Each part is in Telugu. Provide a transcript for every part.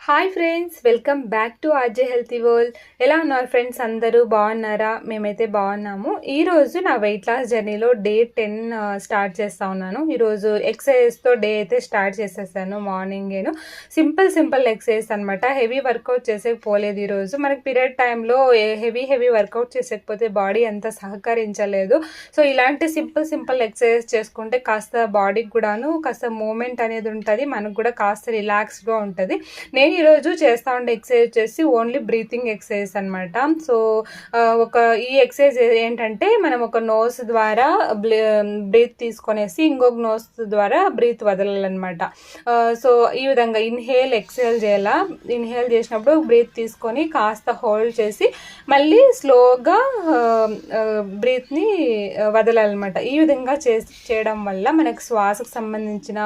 Hi friends, welcome back to RJ healthy world. ఎలా ఉన్నారు ఫ్రెండ్స్? అందరూ బాగున్నారా? మేమైతే బాగున్నాము. ఈరోజు నా వెయిట్ లాస్ జర్నీలో డే 10 స్టార్ట్ చేస్తా ఉన్నాను. ఈరోజు ఎక్సర్సైజ్తో డే అయితే స్టార్ట్ చేసేసాను. మార్నింగేను సింపుల్ ఎక్సర్సైజ్ అనమాట. హెవీ వర్కౌట్ చేసేకపోలేదు. ఈరోజు మనకి పీరియడ్ టైంలో హెవీ వర్కౌట్ చేసేకపోతే బాడీ అంత సహకరించలేదు. సో ఇలాంటి సింపుల్ ఎక్సర్సైజ్ చేసుకుంటే కాస్త బాడీకి కూడాను కాస్త మూమెంట్ అనేది ఉంటుంది, మనకు కూడా కాస్త రిలాక్స్గా ఉంటుంది. నేను ఈరోజు చేస్తూ ఉండే ఎక్సర్సైజ్ వచ్చేసి ఓన్లీ బ్రీతింగ్ ఎక్సర్సైజ్ అనమాట. సో ఈ ఎక్సర్సైజ్ ఏంటంటే మనం ఒక నోస్ ద్వారా బ్రీత్ తీసుకొనేసి ఇంకొక నోస్ ద్వారా బ్రీత్ వదలాలన్నమాట. సో ఈ విధంగా ఇన్హేల్ ఎక్సేల్ చేయాలా. ఇన్హేల్ చేసినప్పుడు బ్రీత్ తీసుకొని కాస్త హోల్డ్ చేసి మళ్ళీ స్లోగా బ్రీత్ని వదలాలన్నమాట. ఈ విధంగా చేయడం వల్ల మనకు శ్వాసకు సంబంధించిన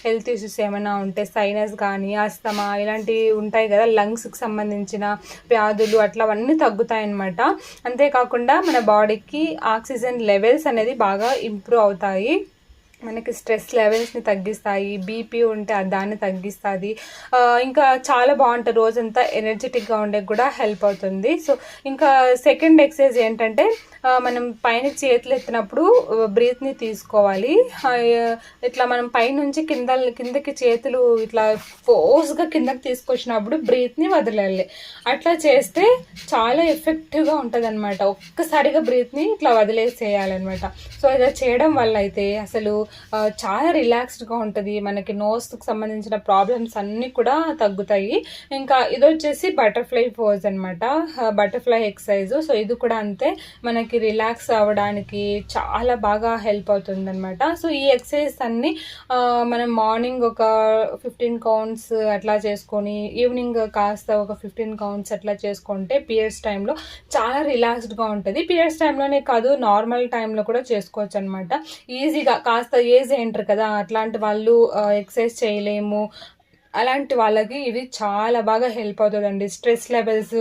హెల్త్ ఇష్యూస్ ఏమైనా ఉంటే సైనస్ కానీ ఆస్తమా ఇలాంటి ఉంటాయి కదా, లంగ్స్కి సంబంధించిన వ్యాధులు అట్లవన్నీ తగ్గుతాయి అన్నమాట. అంతేకాకుండా మన బాడీకి ఆక్సిజన్ లెవెల్స్ అనేది బాగా ఇంప్రూవ్ అవుతాయి, మనకి స్ట్రెస్ లెవెల్స్ని తగ్గిస్తాయి, బీపీ ఉంటే దాన్ని తగ్గిస్తుంది. ఇంకా చాలా బాగుంటుంది, రోజంతా ఎనర్జెటిక్గా ఉండే కూడా హెల్ప్ అవుతుంది. సో ఇంకా సెకండ్ ఎక్సర్సైజ్ ఏంటంటే మనం పైన చేతులు ఎత్తినప్పుడు బ్రీత్ని తీసుకోవాలి. ఇట్లా మనం పైనుంచి కిందకి చేతులు ఇట్లా ఫోర్స్గా కిందకి తీసుకొచ్చినప్పుడు బ్రీత్ని వదిలేయాలి. అట్లా చేస్తే చాలా ఎఫెక్టివ్గా ఉంటుంది అనమాట. ఒక్కసారిగా బ్రీత్ని ఇట్లా వదిలేసేయాలన్నమాట. సో ఇలా చేయడం వల్ల అయితే అసలు చాలా రిలాక్స్డ్గా ఉంటుంది, మనకి నోస్కి సంబంధించిన ప్రాబ్లమ్స్ అన్నీ కూడా తగ్గుతాయి. ఇంకా ఇది వచ్చేసి బటర్ఫ్లై పోజ్ అనమాట, బటర్ఫ్లై ఎక్సర్సైజ్. సో ఇది కూడా అంతే, మనకి రిలాక్స్ అవ్వడానికి చాలా బాగా హెల్ప్ అవుతుంది అనమాట. సో ఈ ఎక్సర్సైజ్ అన్ని మనం మార్నింగ్ ఒక 15 కౌంట్స్ అట్లా చేసుకొని ఈవినింగ్ కాస్త ఒక 15 కౌంట్స్ అట్లా చేసుకుంటే పీరియడ్స్ టైంలో చాలా రిలాక్స్డ్గా ఉంటుంది. పీరియడ్స్ టైంలోనే కాదు, నార్మల్ టైంలో కూడా చేసుకోవచ్చు అనమాట. ఈజీగా కాస్త ఏజ్ ఏంటారు కదా, అట్లాంటి వాళ్ళు ఎక్సర్సైజ్ చేయలేము, అలాంటి వాళ్ళకి ఇది చాలా బాగా హెల్ప్ అవుతుందండి. స్ట్రెస్ లెవెల్స్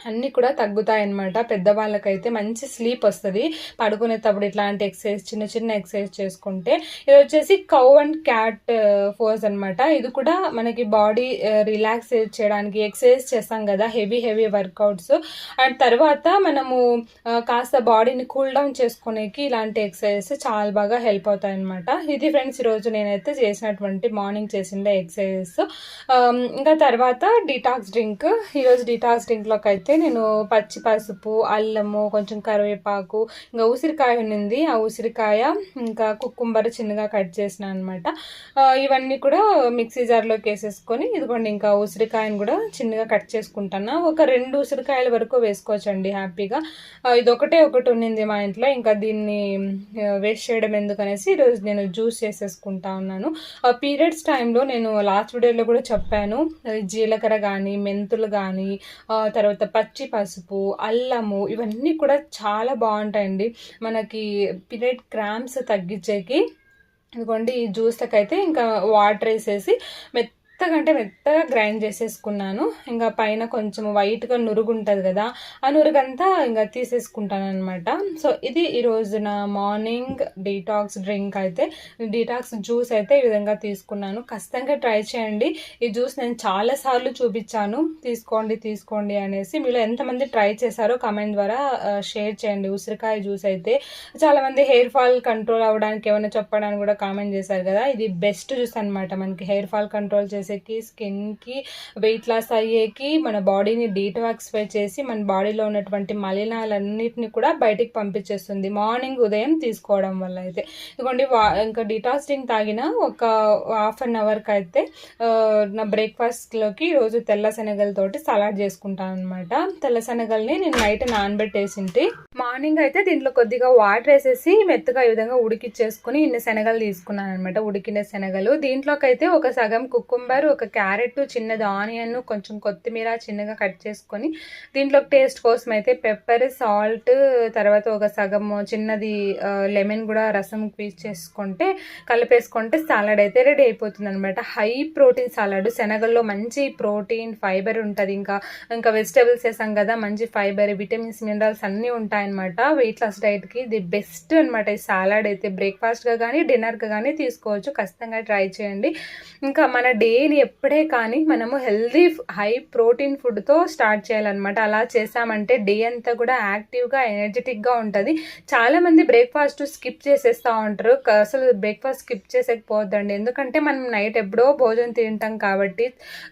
అన్నీ కూడా తగ్గుతాయి అన్నమాట. పెద్దవాళ్ళకైతే మంచి స్లీప్ వస్తుంది పడుకునేటప్పుడు ఇట్లాంటి ఎక్సర్సైజ్, చిన్న ఎక్సర్సైజ్ చేసుకుంటే. ఇది వచ్చేసి కౌ అండ్ క్యాట్ పోజ్ అనమాట. ఇది కూడా మనకి బాడీ రిలాక్స్ చేయడానికి ఎక్సర్సైజ్ చేస్తాం కదా, హెవీ వర్కౌట్స్. అండ్ తర్వాత మనము కాస్త బాడీని కూల్ డౌన్ చేసుకునేకి ఇలాంటి ఎక్సర్సైజ్ చాలా బాగా హెల్ప్ అవుతాయి అనమాట. ఇది ఫ్రెండ్స్ ఈరోజు నేనైతే చేసినటువంటి మార్నింగ్ చేసిండే ఎక్సర్సైజెస్. ఇంకా తర్వాత డీటాక్స్ డ్రింక్. ఈరోజు డీటాక్స్ డ్రింక్లోకి అయితే నేను పచ్చి పసుపు, అల్లము, కొంచెం కరివేపాకు, ఇంకా ఉసిరికాయ ఉన్నింది, ఆ ఉసిరికాయ ఇంకా కుకుంబర్ చిన్నగా కట్ చేసిన అనమాట. ఇవన్నీ కూడా మిక్సీ జార్లోకి వేసేసుకొని, ఇదిగోండి ఇంకా ఉసిరికాయను కూడా చిన్నగా కట్ చేసుకుంటాను. ఒక 2 ఉసిరికాయల వరకు వేసుకోవచ్చండి హ్యాపీగా. ఇది ఒకటి ఉన్నింది మా ఇంట్లో, ఇంకా దీన్ని వేస్ట్ చేయడం ఎందుకనేసి ఈరోజు నేను జ్యూస్ చేసేసుకుంటా ఉన్నాను. పీరియడ్స్ టైంలో నేను లాస్ట్ వీడియోలో కూడా చెప్పాను, జీలకర్ర కానీ మెంతులు కానీ తర్వాత పచ్చి పసుపు, అల్లము ఇవన్నీ కూడా చాలా బాగుంటాయండి మనకి పీరియడ్ క్రాంప్స్ తగ్గించేకి. ఇదిగోండి ఈ జ్యూస్లకి అయితే ఇంకా వాటర్ వేసేసి మెత్తగా గ్రైండ్ చేసేసుకున్నాను. ఇంకా పైన కొంచెం వైట్గా నురుగు ఉంటుంది కదా, ఆ నురుగంతా ఇంకా తీసేసుకుంటాను అనమాట. సో ఇది ఈరోజు నా మార్నింగ్ డీటాక్స్ డ్రింక్ అయితే, డీటాక్స్ జ్యూస్ అయితే ఈ విధంగా తీసుకున్నాను. ఖచ్చితంగా ట్రై చేయండి. ఈ జ్యూస్ నేను చాలాసార్లు చూపించాను, తీసుకోండి అనేసి. మీలో ఎంతమంది ట్రై చేశారో కామెంట్ ద్వారా షేర్ చేయండి. ఉసిరికాయ జ్యూస్ అయితే చాలామంది హెయిర్ ఫాల్ కంట్రోల్ అవ్వడానికి ఏమైనా చెప్పడానికి కూడా కామెంట్ చేశారు కదా, ఇది బెస్ట్ జ్యూస్ అనమాట. మనకి హెయిర్ ఫాల్ కంట్రోల్ చేసేకి, స్కిన్కి, వెయిట్ లాస్ అయ్యేకి, మన బాడీని డీటాక్సిఫై చేసి మన బాడీలో ఉన్నటువంటి మలినాలన్నిటిని కూడా బయటికి పంపించేస్తుంది మార్నింగ్ ఉదయం తీసుకోవడం వల్ల అయితే. ఇదిగోండి ఇంకా డీటాక్స్ డ్రింక్ తాగిన ఒక ½ అన్ అవర్కి అయితే నా బ్రేక్ఫాస్ట్లోకి రోజు తెల్ల శనగలతోటి సలాడ్ చేసుకుంటాను అనమాట. తెల్ల శనగల్ని నేను నైట్ నానబెట్టేసింటి, మార్నింగ్ అయితే దీంట్లో కొద్దిగా వాటర్ వేసేసి మెత్తగా ఈ విధంగా ఉడికిచ్చేసుకుని ఇన్ని శనగలు తీసుకున్నాను అనమాట, ఉడికిన శనగలు. దీంట్లోకి అయితే ఒక సగం కుకుంబర్, ఒక క్యారెట్, చిన్నది ఆనియన్, కొంచెం కొత్తిమీర చిన్నగా కట్ చేసుకొని, దీంట్లో టేస్ట్ కోసం అయితే పెప్పర్, సాల్ట్, తర్వాత ఒక సగం చిన్నది లెమన్ కూడా రసం పీస్ చేసుకుంటే కలిపేసుకుంటే సాలడ్ అయితే రెడీ అయిపోతుంది అనమాట. హై ప్రోటీన్ సాలడ్, శనగల్లో మంచి ప్రోటీన్, ఫైబర్ ఉంటుంది. ఇంకా వెజిటేబుల్స్ వేసాం కదా, మంచి ఫైబర్, విటమిన్స్, మినరల్స్ అన్నీ ఉంటాయన్నమాట. వెయిట్ లాస్ డైట్కి ఇది బెస్ట్ అనమాట. ఈ సాలడ్ అయితే బ్రేక్ఫాస్ట్గా కానీ డిన్నర్గా కానీ తీసుకోవచ్చు, ఖచ్చితంగా ట్రై చేయండి. ఇంకా మన డే డేని ఎప్పుడే కానీ మనము హెల్దీ హై ప్రోటీన్ ఫుడ్తో స్టార్ట్ చేయాలన్నమాట. అలా చేసామంటే డే అంతా కూడా యాక్టివ్గా ఎనర్జెటిక్గా ఉంటుంది. చాలామంది బ్రేక్ఫాస్ట్ స్కిప్ చేసేస్తూ ఉంటారు. అసలు బ్రేక్ఫాస్ట్ స్కిప్ చేసేకపోవద్దండి. ఎందుకంటే మనం నైట్ ఎప్పుడో భోజనం తింటాం కాబట్టి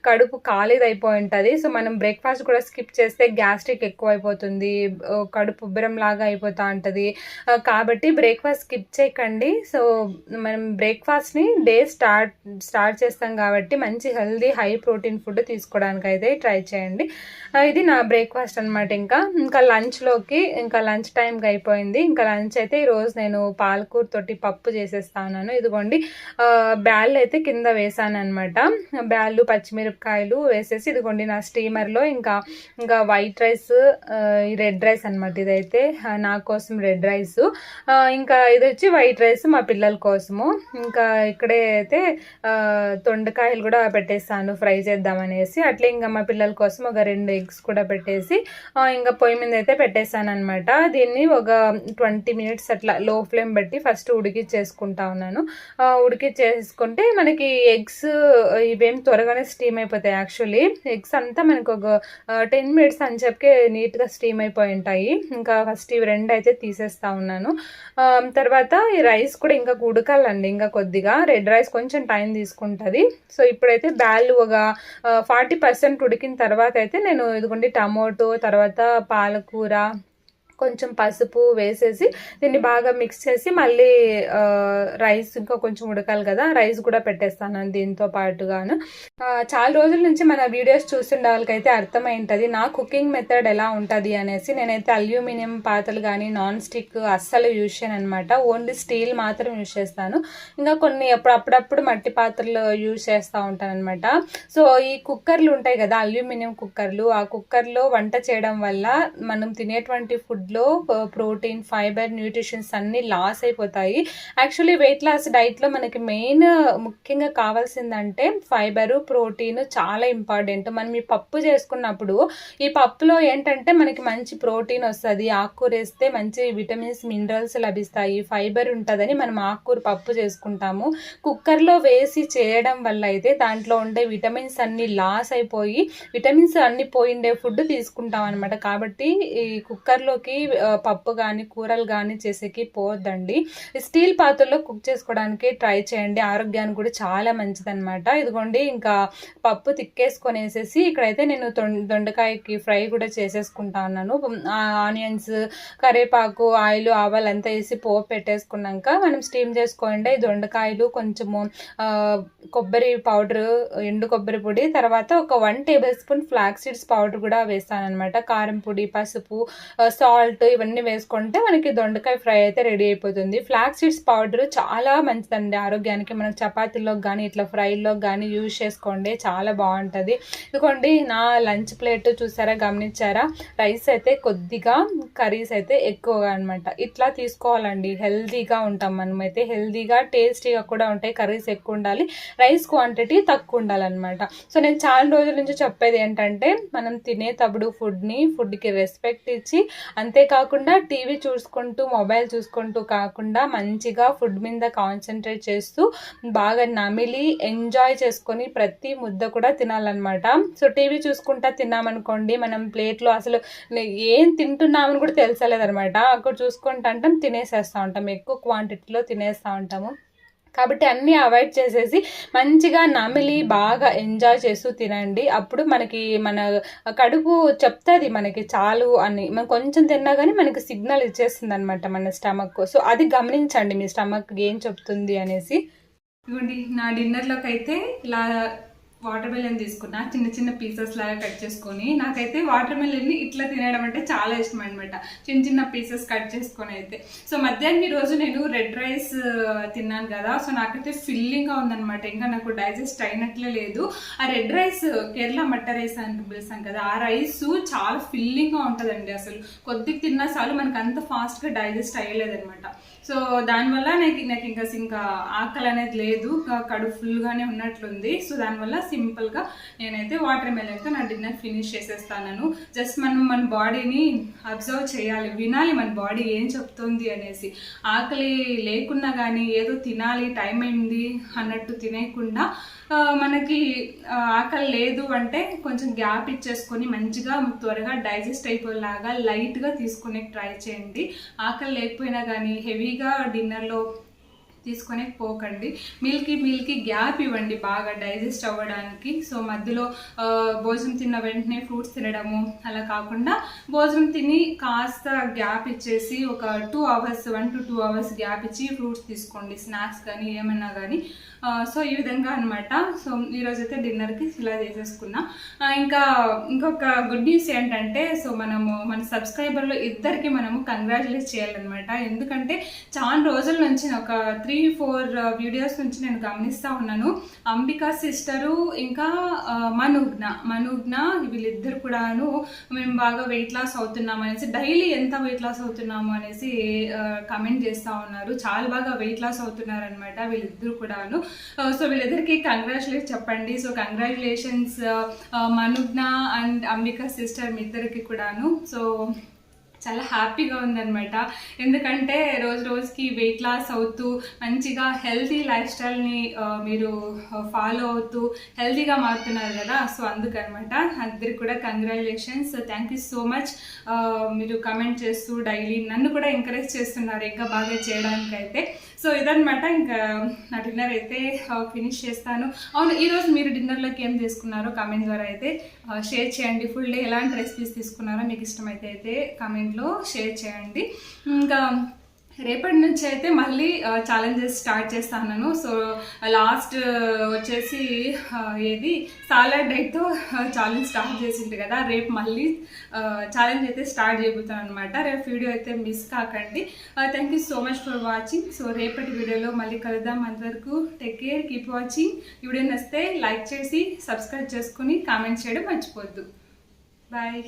కడుపు ఖాళీది అయిపోయి ఉంటుంది. సో మనం బ్రేక్ఫాస్ట్ కూడా స్కిప్ చేస్తే గ్యాస్ట్రిక్ ఎక్కువ అయిపోతుంది, కడుపు ఉబ్బరం లాగా అయిపోతూ ఉంటుంది. కాబట్టి బ్రేక్ఫాస్ట్ స్కిప్ చేయకండి. సో మనం బ్రేక్ఫాస్ట్ని డే స్టార్ట్ చేస్తాం కాబట్టి మంచి హెల్దీ హై ప్రోటీన్ ఫుడ్ తీసుకోవడానికి అయితే ట్రై చేయండి. ఇది నా బ్రేక్ఫాస్ట్ అనమాట. ఇంకా లంచ్ టైంకి అయిపోయింది. ఇంకా లంచ్ అయితే ఈరోజు నేను పాలకూర తోటి పప్పు చేసేస్తాను. ఇదిగోండి బ్యాళ్ళు అయితే కింద వేసాను అనమాట. బ్యాళ్ళు పచ్చిమిరపకాయలు వేసేసి ఇదిగోండి నా స్టీమర్లో ఇంకా వైట్ రైస్, రెడ్ రైస్ అనమాట. ఇదైతే నా కోసం రెడ్ రైస్, ఇంకా ఇది వచ్చి వైట్ రైస్ మా పిల్లల కోసము. ఇంకా ఇక్కడే అయితే తొండకాయలు కూడా పెట్టేస్తాను ఫ్రై చేద్దామనేసి. అట్లే ఇంకా మా పిల్లల కోసం ఒక 2 ఎగ్స్ కూడా పెట్టేసి ఇంకా పొయ్యి మీద అయితే పెట్టేస్తాను అనమాట. దీన్ని ఒక 20 మినిట్స్ అట్లా లో ఫ్లేమ్ పెట్టి ఫస్ట్ ఉడికిచ్చేసుకుంటా ఉన్నాను. ఉడికిచ్చేసుకుంటే మనకి ఎగ్స్ ఇవేం త్వరగానే స్టీమ్ అయిపోతాయి. యాక్చువల్లీ ఎగ్స్ అంతా మనకు ఒక 10 మినిట్స్ అని చెప్పి నీట్గా స్టీమ్ అయిపోయి ఉంటాయి. ఇంకా ఫస్ట్ ఇవి 2 అయితే తీసేస్తా ఉన్నాను. తర్వాత ఈ రైస్ కూడా ఇంకా ఉడకాలండి. ఇంకా కొద్దిగా రెడ్ రైస్ కొంచెం టైం తీసుకుంటుంది. సో ఇప్పుడైతే బ్యాళ్ళు ఒక 40% ఉడికిన తర్వాత అయితే నేను ఇదిగోండి టమోటో, తర్వాత పాలకూర, కొంచెం పసుపు వేసేసి దీన్ని బాగా మిక్స్ చేసి మళ్ళీ రైస్ ఇంకా కొంచెం ఉడకాలి కదా, రైస్ కూడా పెట్టేస్తాను దీంతో పాటుగాను. చాలా రోజుల నుంచి మన వీడియోస్ చూస్తుండే వాళ్ళకైతే అర్థమైంటుంది నా కుకింగ్ మెథడ్ ఎలా ఉంటుంది అనేసి. నేనైతే అల్యూమినియం పాత్రలు కానీ నాన్ స్టిక్ అస్సలు యూజ్ చేయను అనమాట. ఓన్లీ స్టీల్ మాత్రం యూజ్ చేస్తాను. ఇంకా కొన్ని అప్పుడప్పుడు మట్టి పాత్రలు యూజ్ చేస్తూ ఉంటాను అనమాట. సో ఈ కుక్కర్లు ఉంటాయి కదా, అల్యూమినియం కుక్కర్లు, ఆ కుక్కర్లో వంట చేయడం వల్ల మనం తినేటువంటి ఫుడ్ లో ప్రోటీన్, ఫైబర్, న్యూట్రిషన్స్ అన్ని లాస్ అయిపోతాయి. యాక్చువల్లీ వెయిట్ లాస్ డైట్లో మనకి మెయిన్ ముఖ్యంగా కావాల్సిందంటే ఫైబరు, ప్రోటీన్ చాలా ఇంపార్టెంట్. మనం ఈ పప్పు చేసుకున్నప్పుడు ఈ పప్పులో ఏంటంటే మనకి మంచి ప్రోటీన్ వస్తుంది, ఆకుకూర వేస్తే మంచి విటమిన్స్, మినరల్స్ లభిస్తాయి, ఫైబర్ ఉంటుందని మనం ఆకుకూర పప్పు చేసుకుంటాము. కుక్కర్లో వేసి చేయడం వల్ల అయితే దాంట్లో ఉండే విటమిన్స్ అన్ని లాస్ అయిపోయి విటమిన్స్ అన్ని పోయిండే ఫుడ్ తీసుకుంటాం అనమాట. కాబట్టి ఈ కుక్కర్లోకి పప్పు కానీ కూరలు కానీ చేసేకి పోవద్దండి. స్టీల్ పాత్రలో కుక్ చేసుకోవడానికి ట్రై చేయండి, ఆరోగ్యానికి కూడా చాలా మంచిదన్నమాట. ఇదిగోండి ఇంకా పప్పు తిక్కేసుకొనేసేసి ఇక్కడైతే నేను దొండకాయకి ఫ్రై కూడా చేసేసుకుంటా ఉన్నాను. ఆనియన్స్, కరివేపాకు, ఆయిల్, ఆవాలు అంతా వేసి పోపు పెట్టేసుకున్నాక మనం స్టీమ్ చేసుకోండి. దొండకాయలు, కొంచెము కొబ్బరి పౌడర్, ఎండు కొబ్బరి పొడి, తర్వాత ఒక 1 table spoon flax seeds powder కూడా వేస్తాను అనమాట. కారం పొడి, పసుపు, సాల్ట్ ఇవన్నీ వేసుకుంటే మనకి దొండకాయ ఫ్రై అయితే రెడీ అయిపోతుంది. ఫ్లాక్స్ సీడ్స్ పౌడర్ చాలా మంచిదండి ఆరోగ్యానికి. మనకు చపాతీలో కానీ ఇట్లా ఫ్రైలో కానీ యూజ్ చేసుకోండి, చాలా బాగుంటుంది. ఇదిగోండి నా లంచ్ ప్లేట్ చూసారా, గమనించారా? రైస్ అయితే కొద్దిగా, కర్రీస్ అయితే ఎక్కువగా అనమాట. ఇట్లా తీసుకోవాలండి, హెల్తీగా ఉంటాం మనమైతే. హెల్తీగా టేస్టీగా కూడా ఉంటాయి. కర్రీస్ ఎక్కువ ఉండాలి, రైస్ క్వాంటిటీ తక్కువ ఉండాలన్నమాట. సో నేను చాలా రోజుల నుంచి చెప్పేది ఏంటంటే మనం తినేటప్పుడు ఫుడ్కి రెస్పెక్ట్ ఇచ్చి, అంతేకాకుండా టీవీ చూసుకుంటూ, మొబైల్ చూసుకుంటూ కాకుండా మంచిగా ఫుడ్ మీద కాన్సన్ట్రేట్ చేస్తూ బాగా నమిలి ఎంజాయ్ చేసుకొని ప్రతి ముద్ద కూడా తినాలన్నమాట. సో టీవీ చూసుకుంటా తిన్నామనుకోండి, మనం ప్లేట్లో అసలు ఏం తింటున్నామని కూడా తెలుసలేదనమాట. అక్కడ చూసుకుంటా అంటాం, తినేసేస్తూ ఉంటాం, ఎక్కువ క్వాంటిటీలో తినేస్తూ ఉంటాము. కాబట్టి అన్నీ అవాయిడ్ చేసేసి మంచిగా నమిలి బాగా ఎంజాయ్ చేస్తూ తినండి. అప్పుడు మనకి మన కడుపు చెప్తుంది మనకి చాలు అని. మనం కొంచెం తిన్నా కానీ మనకి సిగ్నల్ ఇచ్చేస్తుంది అనమాట మన స్టమక్. సో అది గమనించండి మీ స్టమక్ ఏం చెప్తుంది అనేసి. ఇవ్వండి నా డిన్నర్లోకి అయితే ఇలా వాటర్ మెలన్ తీసుకున్నా, చిన్న చిన్న పీసెస్ లాగా కట్ చేసుకొని. నాకైతే వాటర్ మెలన్ని ఇట్లా తినడం అంటే చాలా ఇష్టం అనమాట, చిన్న చిన్న పీసెస్ కట్ చేసుకొని అయితే. సో మధ్యాహ్నం ఈరోజు నేను రెడ్ రైస్ తిన్నాను కదా, సో నాకైతే ఫిల్లింగ్గా ఉందనమాట. ఇంకా నాకు డైజెస్ట్ అయినట్లే లేదు. ఆ రెడ్ రైస్ కేరళ మట్ట రైస్ అని పిలుస్తాం కదా, ఆ రైస్ చాలా ఫిల్లింగ్గా ఉంటుందండి. అసలు కొద్దిగా తిన్నా చాలు, మనకు అంత ఫాస్ట్గా డైజెస్ట్ అయ్యలేదనమాట. సో దానివల్ల నాకు ఇంకా ఆకలి అనేది లేదు, కడుపు ఫుల్గానే ఉన్నట్లుంది. సో దానివల్ల సింపుల్గా నేనైతే వాటర్ మెలన్తో నా డిన్నర్ ఫినిష్ చేసేస్తాను. జస్ట్ మనం మన బాడీని అబ్జర్వ్ చేయాలి, వినాలి మన బాడీ ఏం చెప్తుంది అనేసి. ఆకలి లేకున్నా కానీ ఏదో తినాలి టైం అయింది అన్నట్టు తినేయకుండా మనకి ఆకలి లేదు అంటే కొంచెం గ్యాప్ ఇచ్చేసుకొని మంచిగా త్వరగా డైజెస్ట్ అయిపోయేలాగా లైట్గా తీసుకునే ట్రై చేయండి. ఆకలి లేకపోయినా కానీ హెవీగా డిన్నర్లో తీసుకొని పోకండి. మీల్కి గ్యాప్ ఇవ్వండి బాగా డైజెస్ట్ అవ్వడానికి. సో మధ్యలో భోజనం తిన్న వెంటనే ఫ్రూట్స్ తినడము అలా కాకుండా భోజనం తిని కాస్త గ్యాప్ ఇచ్చేసి ఒక 2 hours 1 to 2 hours గ్యాప్ ఇచ్చి ఫ్రూట్స్ తీసుకోండి, స్నాక్స్ కానీ ఏమన్నా కానీ. సో ఈ విధంగా అనమాట. సో ఈరోజైతే డిన్నర్కి ఇలా చేసేసుకున్నా. ఇంకొక గుడ్ న్యూస్ ఏంటంటే, సో మన సబ్స్క్రైబర్లు ఇద్దరికి మనము కంగ్రాచులేట్ చేయాలన్నమాట. ఎందుకంటే చాలా రోజుల నుంచి ఒక 3-4 వీడియోస్ నుంచి నేను గమనిస్తూ ఉన్నాను. అంబికా సిస్టరు ఇంకా మనుగ్న వీళ్ళిద్దరు కూడాను మేము బాగా వెయిట్ లాస్ అవుతున్నాము అనేసి, డైలీ ఎంత వెయిట్ లాస్ అవుతున్నాము అనేసి కమెంట్ చేస్తూ ఉన్నారు. చాలా బాగా వెయిట్ లాస్ అవుతున్నారు అనమాట వీళ్ళిద్దరు కూడాను. సో వీళ్ళిద్దరికి కంగ్రాచులేట్ చెప్పండి. So congratulations Manugna and Ambika sister మీ ఇద్దరికి కూడాను. సో చాలా హ్యాపీగా ఉందన్నమాట. ఎందుకంటే రోజుకి వెయిట్ లాస్ అవుతూ మంచిగా హెల్తీ లైఫ్ స్టైల్ని మీరు ఫాలో అవుతూ హెల్తీగా మారుతున్నారు కదా. సో అందుకనమాట అందరికి కూడా congratulations. Thank you so much. మీరు కమెంట్ చేస్తూ డైలీ నన్ను కూడా ఎంకరేజ్ చేస్తున్నారు ఇంకా బాగా చేయడానికి అయితే. సో ఇదనమాట. ఇంకా నా డిన్నర్ అయితే ఫినిష్ చేస్తాను. అవును, ఈరోజు మీరు డిన్నర్లోకి ఏం తీసుకున్నారో కామెంట్ ద్వారా అయితే షేర్ చేయండి. ఫుల్ డే ఎలాంటి రెసిపీస్ తీసుకున్నారో మీకు ఇష్టమైతే కామెంట్లో షేర్ చేయండి. ఇంకా రేపటి నుంచి అయితే మళ్ళీ ఛాలెంజెస్ స్టార్ట్ చేస్తాను. సో లాస్ట్ వచ్చేసి ఏది సాలడ్ డైట్తో ఛాలెంజ్ స్టార్ట్ చేసింది కదా, రేపు మళ్ళీ ఛాలెంజ్ అయితే స్టార్ట్ చేయబోతాను అనమాట. రేపు వీడియో అయితే మిస్ కాకండి. Thank you so much for watching. So రేపటి వీడియోలో మళ్ళీ కలుద్దాం. అంతవరకు టేక్ కేర్, కీప్ వాచింగ్. ఈ వీడియో నచ్చితే లైక్ చేసి సబ్స్క్రైబ్ చేసుకుని కామెంట్ చేయడం మర్చిపోవద్దు. బాయ్.